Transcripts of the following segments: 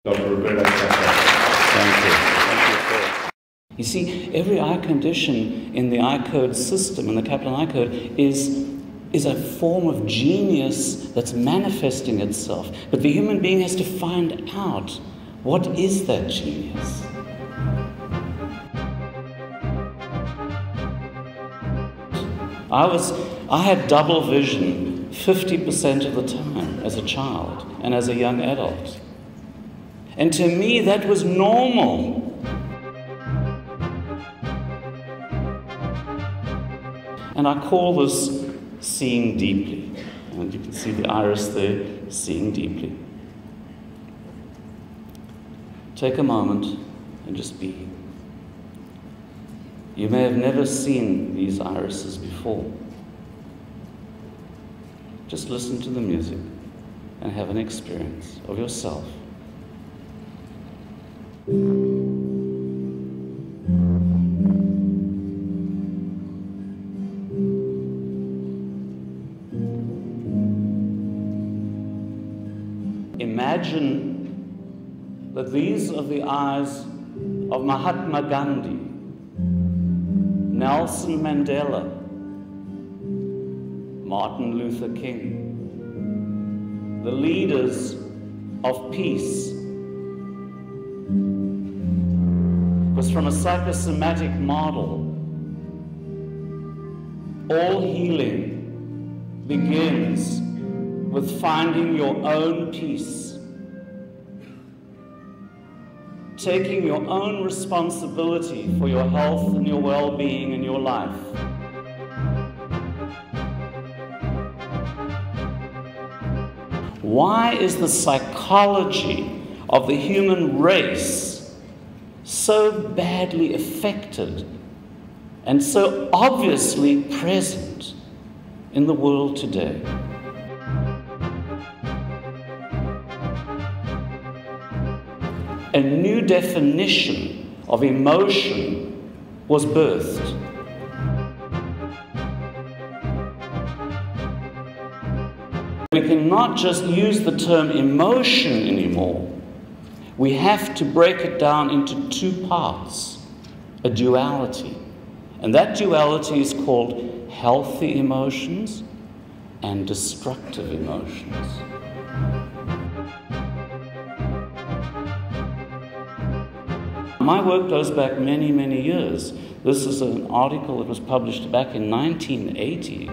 Dr. Roberto Kaplan. Thank you. You see, every eye condition in the EyeCode system, in the KaplanEyeCode, is a form of genius that's manifesting itself. But the human being has to find out, what is that genius? I had double vision 50% of the time as a child and as a young adult. And to me, that was normal. And I call this seeing deeply. And you can see the iris there, seeing deeply. Take a moment and just be. You may have never seen these irises before. Just listen to the music and have an experience of yourself. Imagine that these are the eyes of Mahatma Gandhi, Nelson Mandela, Martin Luther King, the leaders of peace. Because from a psychosomatic model, all healing begins with finding your own peace, taking your own responsibility for your health and your well-being in your life. Why is the psychology of the human race so badly affected and so obviously present in the world today? A new definition of emotion was birthed. We cannot just use the term emotion anymore. We have to break it down into two parts, a duality. And that duality is called healthy emotions and destructive emotions. My work goes back many, many years. This is an article that was published back in 1980.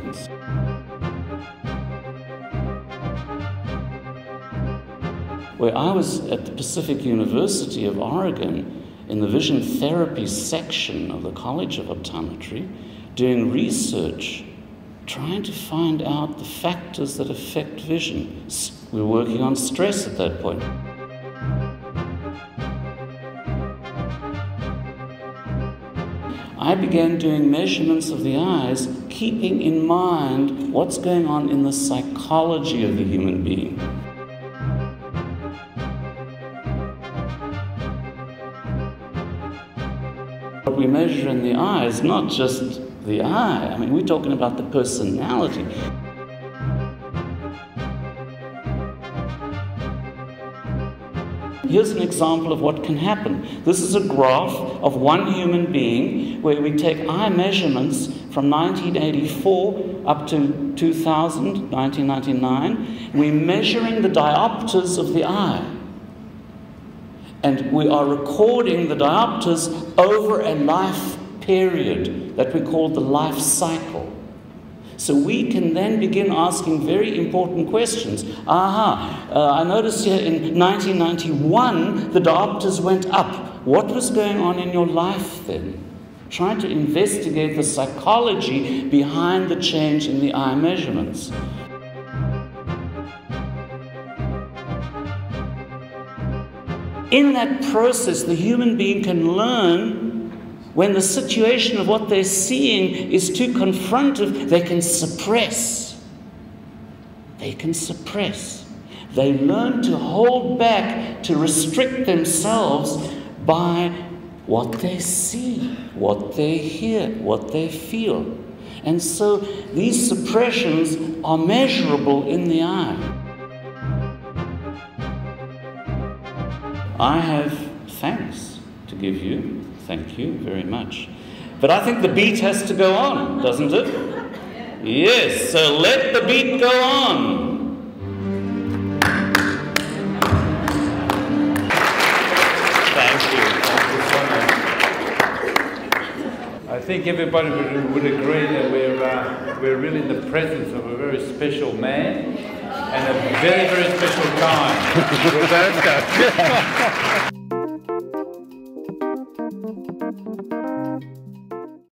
Where I was at the Pacific University of Oregon in the vision therapy section of the College of Optometry, doing research, trying to find out the factors that affect vision. We were working on stress at that point. I began doing measurements of the eyes, keeping in mind what's going on in the psychology of the human being. What we measure in the eye is not just the eye. I mean, we're talking about the personality. Here's an example of what can happen. This is a graph of one human being where we take eye measurements from 1984 up to 2000, 1999. We're measuring the diopters of the eye. And we are recording the diopters over a life period that we call the life cycle. So we can then begin asking very important questions. I noticed here in 1991 the diopters went up. What was going on in your life then? Trying to investigate the psychology behind the change in the eye measurements. In that process, the human being can learn when the situation of what they're seeing is too confrontive, they can suppress. They can suppress. They learn to hold back, to restrict themselves by what they see, what they hear, what they feel. And so these suppressions are measurable in the eye. I have thanks to give you. Thank you very much. But I think the beat has to go on, doesn't it? Yes, so let the beat go on. Thank you. Thank you so much. I think everybody would agree that we're really in the presence of a very special man and a very, very special time.